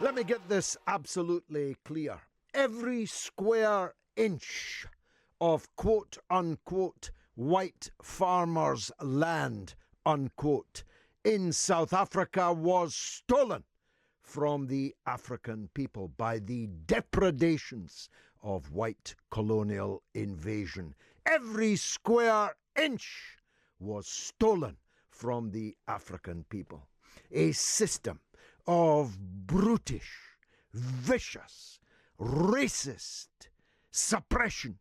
Let me get this absolutely clear. Every square inch of quote-unquote white farmers' land, unquote, in South Africa was stolen from the African people by the depredations of white colonial invasion. Every square inch was stolen from the African people. A system of brutish, vicious, racist suppression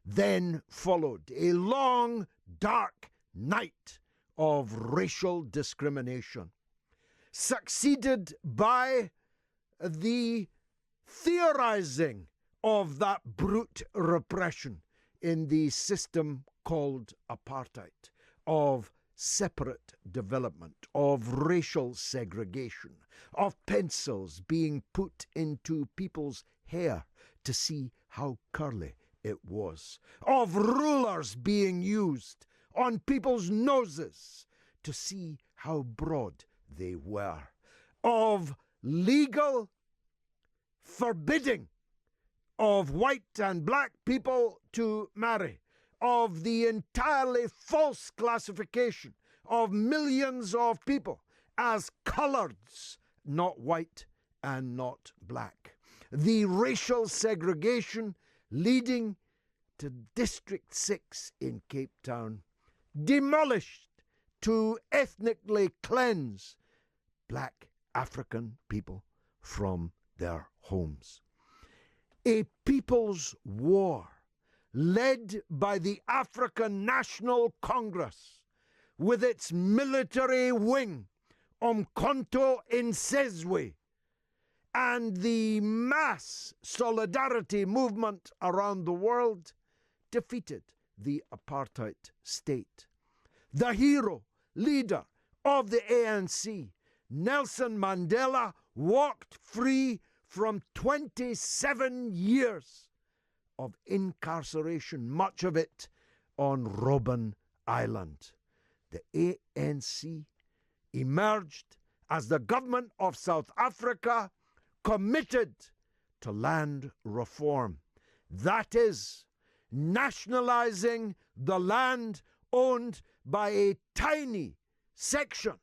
then followed. A long, dark night of racial discrimination, succeeded by the theorizing of that brute repression in the system called apartheid, of separate development, of racial segregation, of pencils being put into people's hair to see how curly it was, of rulers being used on people's noses to see how broad they were, of legal forbidding of white and black people to marry, of the entirely false classification of millions of people as coloreds, not white and not black. The racial segregation leading to District 6 in Cape Town, demolished to ethnically cleanse black African people from their homes. A people's war led by the African National Congress with its military wing, Umkhonto Nsizwe, and the mass solidarity movement around the world defeated the apartheid state. The hero leader of the ANC, Nelson Mandela, walked free from 27 years of incarceration, much of it on Robben Island. The ANC emerged as the government of South Africa committed to land reform. That is, nationalizing the land owned by a tiny section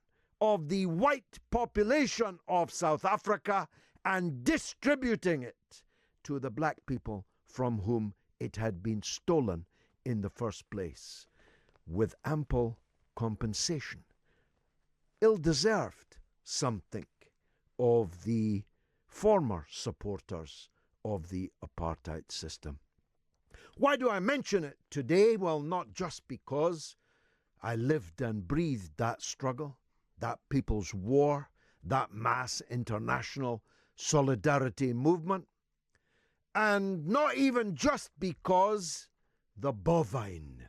of the white population of South Africa and distributing it to the black people from whom it had been stolen in the first place, with ample compensation. Ill-deserved, some think, of the former supporters of the apartheid system. Why do I mention it today? Well, not just because I lived and breathed that struggle, that people's war, that mass international solidarity movement, and not even just because the bovine,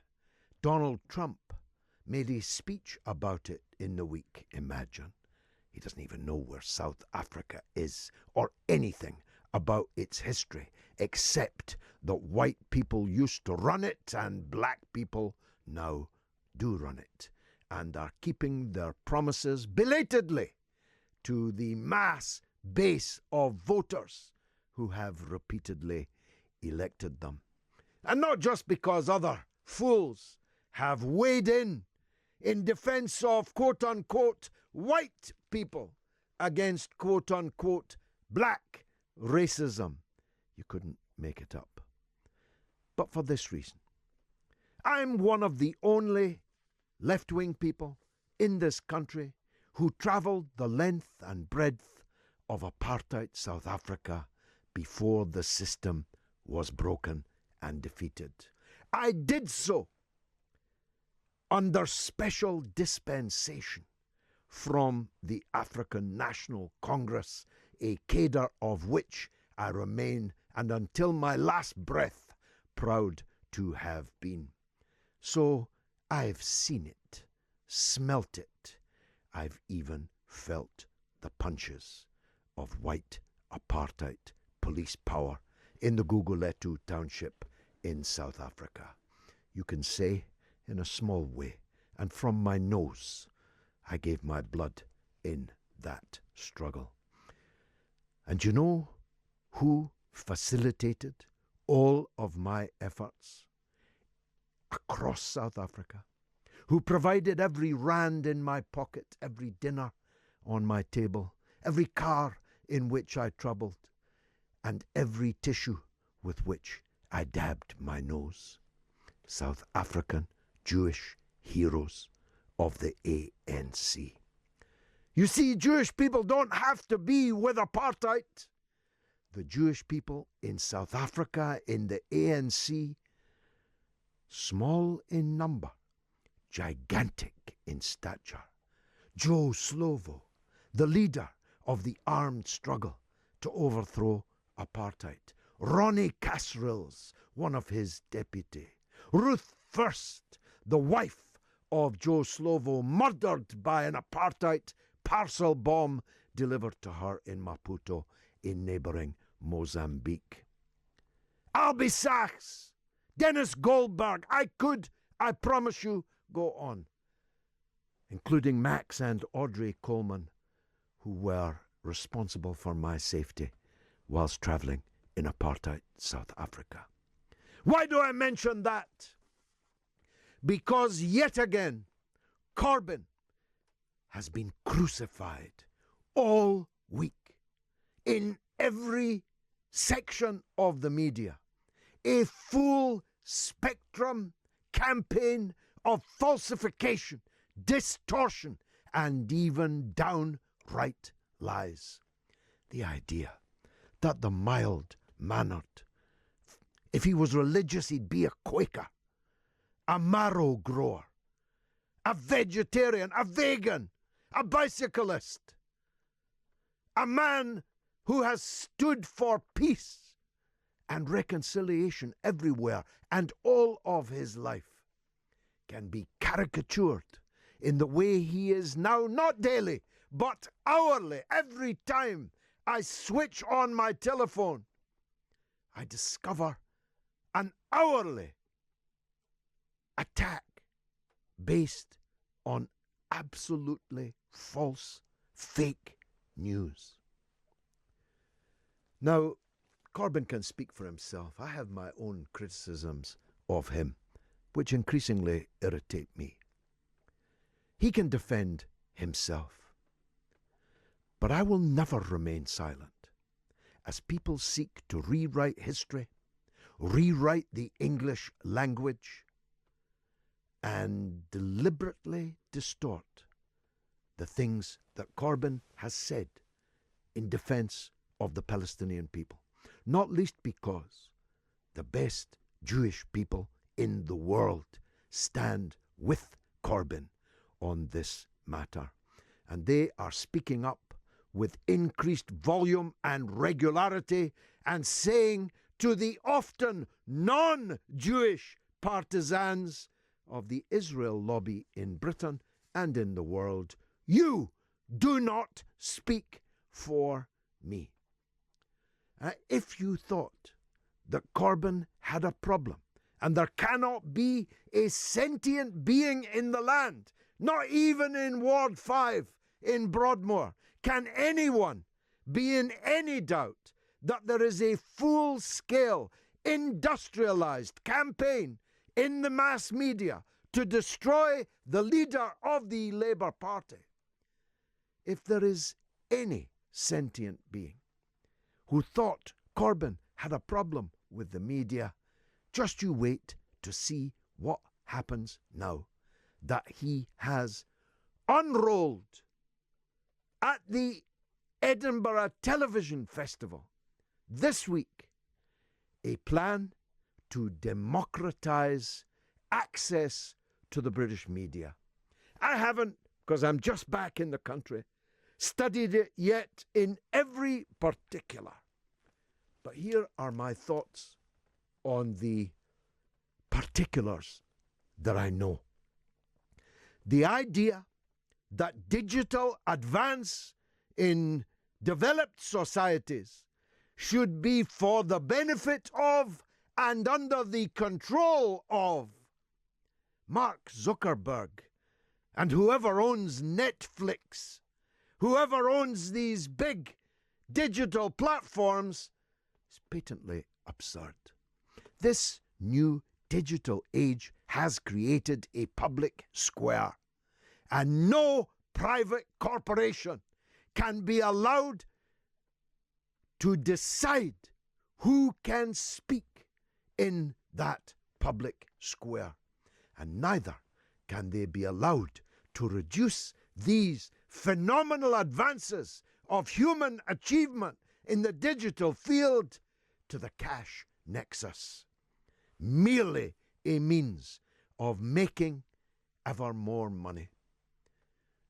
Donald Trump, made a speech about it in the week. Imagine. He doesn't even know where South Africa is or anything about its history, except that white people used to run it and black people now do run it and are keeping their promises belatedly to the mass base of voters who have repeatedly elected them. And not just because other fools have weighed in defense of quote-unquote white people against quote-unquote black racism. You couldn't make it up. But for this reason, I'm one of the only left-wing people in this country who travelled the length and breadth of apartheid South Africa before the system was broken and defeated. I did so under special dispensation from the African National Congress, a cadre of which I remain, and until my last breath, proud to have been. So I've seen it, smelt it. I've even felt the punches of white apartheid police power in the Gugulethu township in South Africa. You can say, in a small way, and from my nose, I gave my blood in that struggle. And you know who facilitated all of my efforts across South Africa? Who provided every rand in my pocket, every dinner on my table, every car in which I travelled, and every tissue with which I dabbed my nose? South African Jewish heroes of the ANC. You see, Jewish people don't have to be with apartheid. The Jewish people in South Africa, in the ANC, small in number, gigantic in stature. Joe Slovo, the leader of the armed struggle to overthrow apartheid. Ronnie Kasrils, one of his deputy. Ruth First, the wife of Joe Slovo, murdered by an apartheid parcel bomb delivered to her in Maputo in neighbouring Mozambique. Albie Sachs, Dennis Goldberg, I promise you, go on, including Max and Audrey Coleman, who were responsible for my safety whilst travelling in apartheid South Africa. Why do I mention that? Because yet again, Corbyn has been crucified all week in every section of the media. A full spectrum campaign of falsification, distortion, and even downright lies. The idea that the mild-mannered, if he was religious, he'd be a Quaker, a marrow grower, a vegetarian, a vegan, a bicyclist, a man who has stood for peace and reconciliation everywhere and all of his life, can be caricatured in the way he is now, not daily, but hourly. Every time I switch on my telephone, I discover an hourly attack based on absolutely false, fake news. Now, Corbyn can speak for himself. I have my own criticisms of him, which increasingly irritate me. He can defend himself. But I will never remain silent as people seek to rewrite history, rewrite the English language, and deliberately distort the things that Corbyn has said in defence of the Palestinian people, not least because the best Jewish people in the world stand with Corbyn on this matter. And they are speaking up with increased volume and regularity and saying to the often non-Jewish partisans of the Israel lobby in Britain and in the world, you do not speak for me. If you thought that Corbyn had a problem, and there cannot be a sentient being in the land, not even in Ward 5 in Broadmoor, can anyone be in any doubt that there is a full-scale, industrialized campaign in the mass media to destroy the leader of the Labour Party? If there is any sentient being who thought Corbyn had a problem with the media, just you wait to see what happens now that he has unrolled at the Edinburgh Television Festival this week a plan to democratise access to the British media. I haven't, because I'm just back in the country, studied it yet in every particular. But here are my thoughts on the particulars that I know. The idea that digital advance in developed societies should be for the benefit of and under the control of Mark Zuckerberg and whoever owns Netflix, whoever owns these big digital platforms is patently absurd. This new digital age has created a public square, and no private corporation can be allowed to decide who can speak in that public square. And neither can they be allowed to reduce these phenomenal advances of human achievement in the digital field to the cash nexus, merely a means of making ever more money.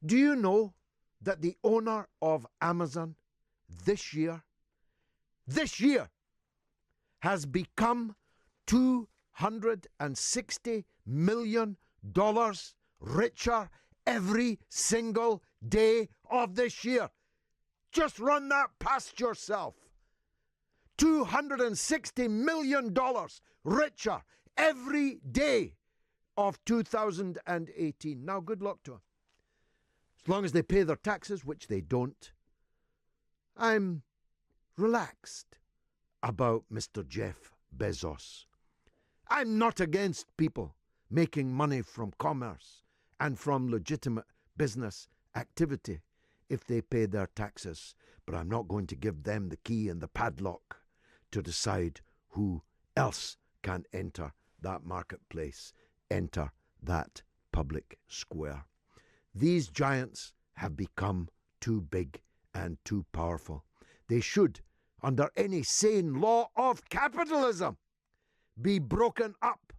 Do you know that the owner of Amazon this year has become $260 million richer every single day of this year? Just run that past yourself. $260 million richer every day of 2018. Now, good luck to them. As long as they pay their taxes, which they don't, I'm relaxed about Mr. Jeff Bezos. I'm not against people making money from commerce and from legitimate business activity if they pay their taxes, but I'm not going to give them the key and the padlock to decide who else can enter that marketplace, enter that public square. These giants have become too big and too powerful. They should, under any sane law of capitalism, be broken up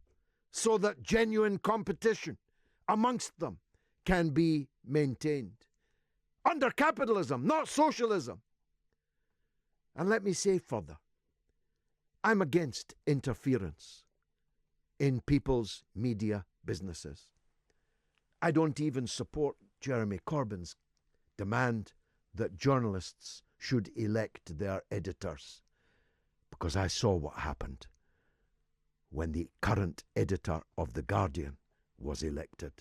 so that genuine competition amongst them can be maintained. Under capitalism, not socialism. And let me say further, I'm against interference in people's media businesses. I don't even support Jeremy Corbyn's demand that journalists should elect their editors, because I saw what happened when the current editor of The Guardian was elected,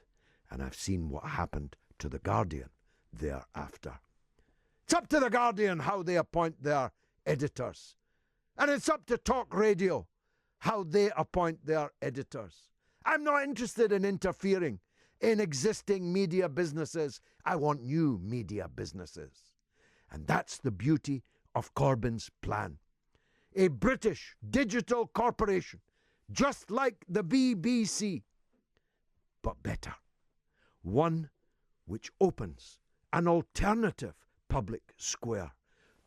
and I've seen what happened to The Guardian thereafter. It's up to The Guardian how they appoint their editors, and it's up to Talk Radio how they appoint their editors. I'm not interested in interfering in existing media businesses. I want new media businesses. And that's the beauty of Corbyn's plan. A British digital corporation, just like the BBC, but better. One which opens an alternative public square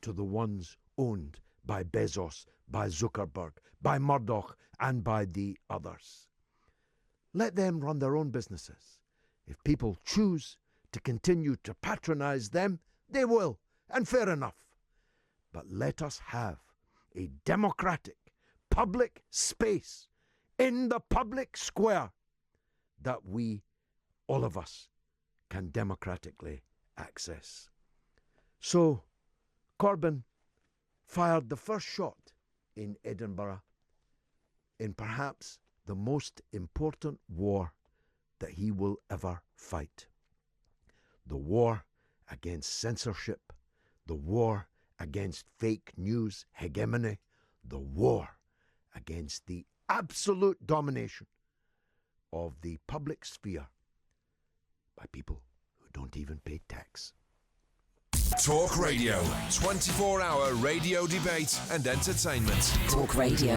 to the ones owned by Bezos, by Zuckerberg, by Murdoch, and by the others. Let them run their own businesses. If people choose to continue to patronize them, they will, and fair enough. But let us have a democratic public space in the public square that we, all of us, can democratically access. So, Corbyn fired the first shot in Edinburgh in perhaps the most important war that he will ever fight. The war against censorship, the war against fake news hegemony, the war against the absolute domination of the public sphere by people who don't even pay tax. Talk Radio, 24-hour radio debate and entertainment. Talk Radio.